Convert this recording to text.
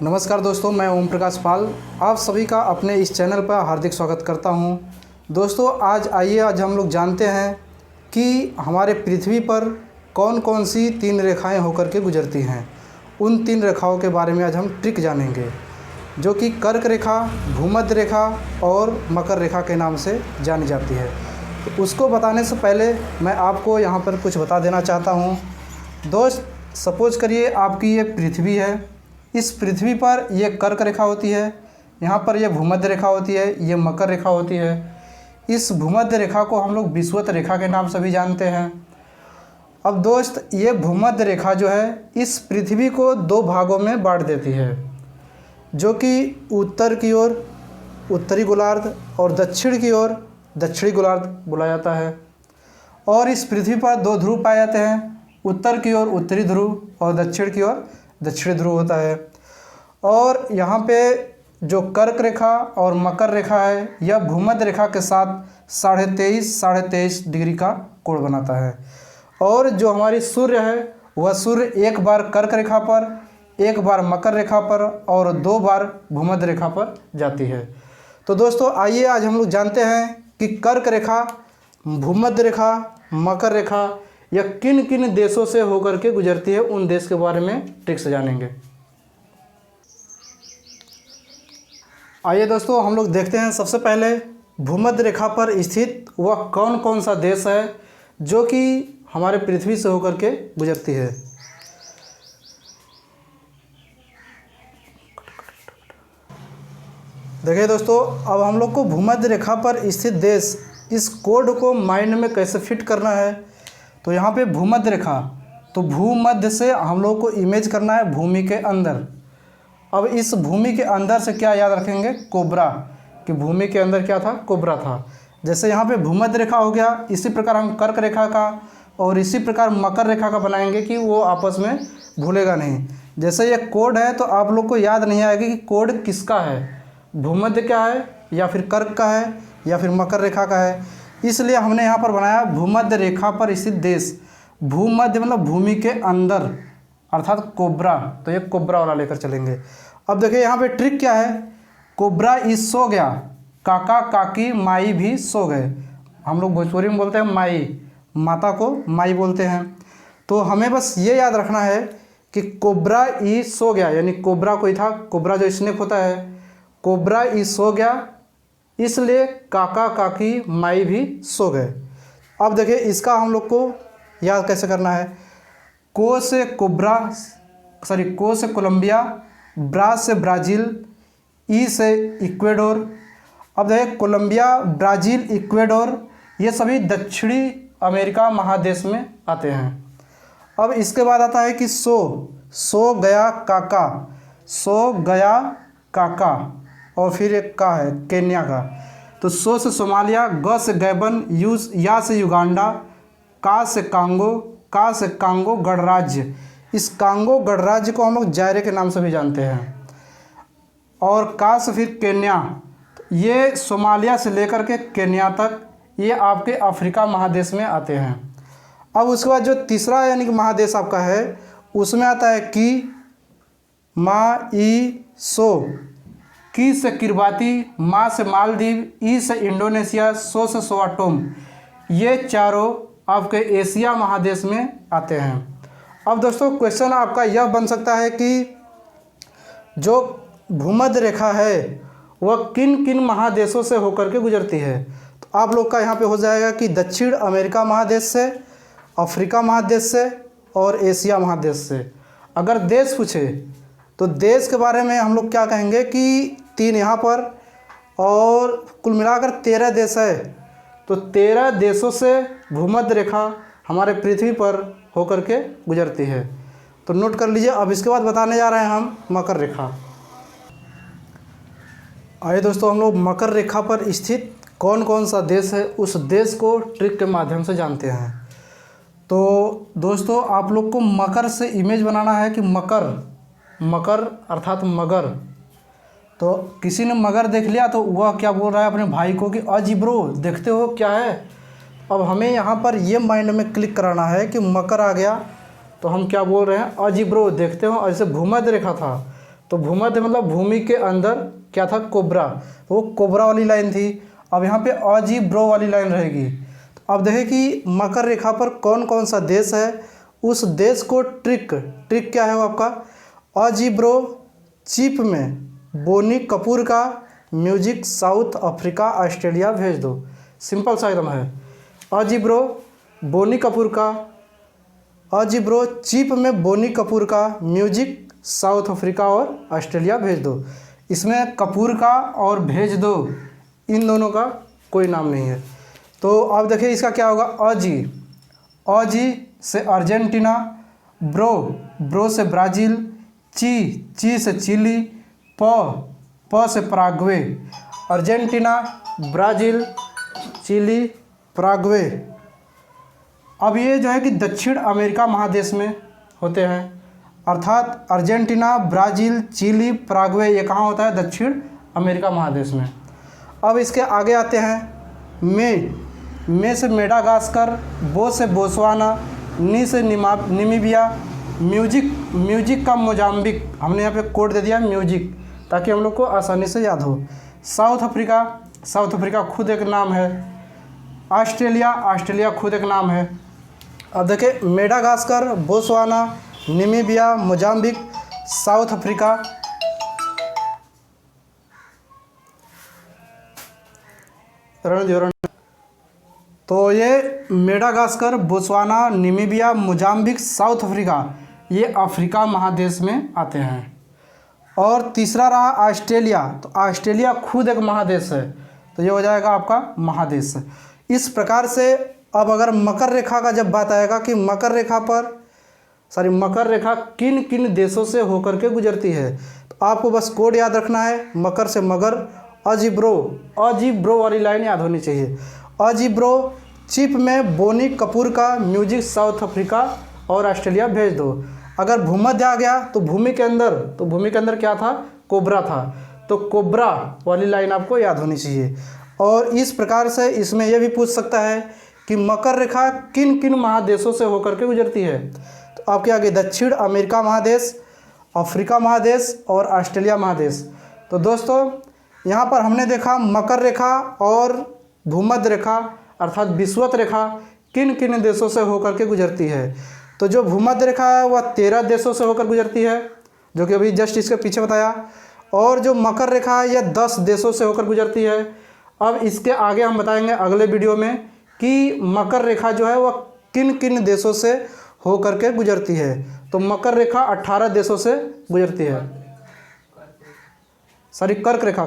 नमस्कार दोस्तों, मैं ओम प्रकाश पाल आप सभी का अपने इस चैनल पर हार्दिक स्वागत करता हूं। दोस्तों आज हम लोग जानते हैं कि हमारे पृथ्वी पर कौन कौन सी 3 रेखाएं होकर के गुजरती हैं। उन 3 रेखाओं के बारे में आज हम ट्रिक जानेंगे, जो कि कर्क रेखा, भूमध्य रेखा और मकर रेखा के नाम से जानी जाती है। तो उसको बताने से पहले मैं आपको यहाँ पर कुछ बता देना चाहता हूँ। दोस्त, सपोज करिए आपकी ये पृथ्वी है। इस पृथ्वी पर यह कर्क रेखा होती है, यहाँ पर यह भूमध्य रेखा होती है, ये मकर रेखा होती है। इस भूमध्य रेखा को हम लोग विषुवत रेखा के नाम से भी जानते हैं। अब दोस्त, ये भूमध्य रेखा जो है इस पृथ्वी को 2 भागों में बांट देती है, जो कि उत्तर की ओर उत्तरी गोलार्ध और दक्षिण की ओर दक्षिणी गोलार्ध बोला जाता है। और इस पृथ्वी पर 2 ध्रुव पाए जाते हैं, उत्तर की ओर उत्तरी ध्रुव और दक्षिण की ओर दक्षिणी ध्रुव होता है। और यहाँ पे जो कर्क रेखा और मकर रेखा है, यह भूमध्य रेखा के साथ 23.5 डिग्री का कोण बनाता है। और जो हमारी सूर्य है, वह सूर्य एक बार कर्क रेखा पर, एक बार मकर रेखा पर और 2 बार भूमध्य रेखा पर जाती है। तो दोस्तों आइए आज हम लोग जानते हैं कि कर्क रेखा, भूमध्य रेखा, मकर रेखा यह किन किन देशों से होकर के गुजरती है। उन देश के बारे में ट्रिक से जानेंगे। आइए दोस्तों हम लोग देखते हैं। सबसे पहले भूमध्य रेखा पर स्थित वह कौन कौन सा देश है जो कि हमारे पृथ्वी से होकर के गुजरती है। देखिए दोस्तों, अब हम लोग को भूमध्य रेखा पर स्थित देश, इस कोड को माइंड में कैसे फिट करना है। तो यहाँ पे भूमध्य रेखा, तो भूमध्य से हम लोग को इमेज करना है भूमि के अंदर। अब इस भूमि के अंदर से क्या याद रखेंगे, कोबरा, कि भूमि के अंदर क्या था, कोबरा था। जैसे यहाँ पे भूमध्य रेखा हो गया, इसी प्रकार हम कर्क रेखा का और इसी प्रकार मकर रेखा का बनाएंगे कि वो आपस में भूलेगा नहीं। जैसे ये कोड है तो आप लोग को याद नहीं आएगा कि कोड किसका है, भूमध्य का है या फिर कर्क का है या फिर मकर रेखा का है। इसलिए हमने यहाँ पर बनाया भूमध्य रेखा पर स्थित देश। भूमध्य मतलब भूमि के अंदर, अर्थात कोबरा। तो ये कोबरा वाला लेकर चलेंगे। अब देखिए यहाँ पे ट्रिक क्या है। कोबरा इस सो गया, काका काकी माई भी सो गए। हम लोग भोजपुरी में बोलते हैं माई, माता को माई बोलते हैं। तो हमें बस ये याद रखना है कि कोबरा ई सो गया, यानी कोबरा कोई था, कोबरा जो स्नेक होता है, कोबरा ई सो गया, इसलिए काका काकी माई भी सो गए। अब देखिए इसका हम लोग को याद कैसे करना है। को से कोलंबिया, ब्रा से ब्राज़ील, ई से इक्वेडोर। अब देखिए कोलंबिया, ब्राज़ील, इक्वेडोर ये सभी दक्षिणी अमेरिका महादेश में आते हैं। अब इसके बाद आता है कि सो गया काका, सो गया काका, और फिर एक का है केन्या का। तो सो से सोमालिया, ग से गैबन, या से युगांडा, का से कांगो गणराज्य। इस कांगो गणराज्य को हम लोग जायरे के नाम से भी जानते हैं। और का से फिर केन्या, ये सोमालिया से लेकर के केन्या तक ये आपके अफ्रीका महादेश में आते हैं। अब उसके बाद जो तीसरा यानी कि महादेश आपका है, उसमें आता है कि सो, की से किरबाती, मा से मालदीव, ई से इंडोनेशिया, सो से सोआटोम। ये चारों आपके एशिया महादेश में आते हैं। अब दोस्तों क्वेश्चन आपका यह बन सकता है कि जो भूमध्य रेखा है वह किन किन महादेशों से होकर के गुजरती है। तो आप लोग का यहाँ पे हो जाएगा कि दक्षिण अमेरिका महादेश से, अफ्रीका महादेश से और एशिया महादेश से। अगर देश पूछे तो देश के बारे में हम लोग क्या कहेंगे कि 3 यहाँ पर और कुल मिलाकर 13 देश है। तो 13 देशों से भूमध्य रेखा हमारे पृथ्वी पर होकर के गुजरती है। तो नोट कर लीजिए। अब इसके बाद बताने जा रहे हैं हम मकर रेखा। आइए दोस्तों हम लोग मकर रेखा पर स्थित कौन कौन सा देश है उस देश को ट्रिक के माध्यम से जानते हैं। तो दोस्तों आप लोग को मकर से इमेज बनाना है कि मकर अर्थात मगर। तो किसी ने मगर देख लिया तो वह क्या बोल रहा है अपने भाई को कि अजी ब्रो देखते हो क्या है। अब हमें यहाँ पर ये माइंड में क्लिक कराना है कि मकर आ गया तो हम क्या बोल रहे हैं, अजी ब्रो देखते हो। ऐसे भूमध्य रेखा था तो भूमध्य मतलब भूमि के अंदर क्या था, कोबरा, तो वो कोबरा वाली लाइन थी। अब यहाँ पे अजीब्रो वाली लाइन रहेगी। तो अब देखें कि मकर रेखा पर कौन कौन सा देश है, उस देश को ट्रिक क्या है वो आपका अजीब्रो चिप में बोनी कपूर का म्यूजिक साउथ अफ्रीका ऑस्ट्रेलिया भेज दो। सिंपल सा एकदम है, अजीब्रो बोनी कपूर का, अजीब्रो चिप में बोनी कपूर का म्यूजिक साउथ अफ्रीका और ऑस्ट्रेलिया भेज दो। इसमें कपूर का और भेज दो इन दोनों का कोई नाम नहीं है। तो अब देखिए इसका क्या होगा, अजी से अर्जेंटीना, ब्रो से ब्राज़ील, ची से चिली, प से Paraguay. Argentina, Brazil, Chile, Paraguay. अब ये जो है कि दक्षिण अमेरिका महादेश में होते हैं, अर्थात अर्जेंटीना, ब्राज़ील, चिली, पराग्वे ये कहाँ होता है, दक्षिण अमेरिका महादेश में। अब इसके आगे आते हैं मे से मेडागास्कर, बो से बोत्सवाना, नी से नामीबिया, म्यूजिक का मोजाम्बिक, हमने यहाँ पे कोड दे दिया म्यूजिक ताकि हम लोग को आसानी से याद हो। साउथ अफ्रीका खुद एक नाम है। ऑस्ट्रेलिया खुद एक नाम है। अब देखिए Madagascar, Botswana, Namibia, Mozambique, south Africa. तो ये Madagascar, Botswana, Namibia, Mozambique, south Africa ये अफ्रीका महादेश में आते हैं। और तीसरा रहा ऑस्ट्रेलिया, तो ऑस्ट्रेलिया खुद एक महादेश है, तो ये हो जाएगा आपका महादेश। इस प्रकार से अब अगर मकर रेखा का जब बात आएगा कि मकर रेखा किन किन देशों से होकर के गुजरती है, तो आपको बस कोड याद रखना है, मकर से मगर, अजीब्रो वाली लाइन याद होनी चाहिए। अजीब्रो चिप में बोनी कपूर का म्यूजिक साउथ अफ्रीका और ऑस्ट्रेलिया भेज दो। अगर भूमध्य आ गया तो भूमि के अंदर क्या था, कोबरा था, तो कोबरा वाली लाइन आपको याद होनी चाहिए। और इस प्रकार से इसमें यह भी पूछ सकता है कि मकर रेखा किन किन महादेशों से होकर के गुजरती है, तो आपके आगे दक्षिण अमेरिका महादेश, अफ्रीका महादेश और ऑस्ट्रेलिया महादेश। तो दोस्तों यहाँ पर हमने देखा मकर रेखा और भूमध्य रेखा अर्थात विषुवत रेखा किन किन देशों से होकर के गुजरती है। तो जो भूमध्य रेखा है वह 13 देशों से होकर गुजरती है, जो कि अभी जस्ट इसके पीछे बताया। और जो मकर रेखा है यह 10 देशों से होकर गुजरती है। अब इसके आगे हम बताएंगे अगले वीडियो में कि मकर रेखा जो है वह किन किन देशों से होकर के गुजरती है। तो मकर रेखा 18 देशों से गुजरती है, कर्क रेखा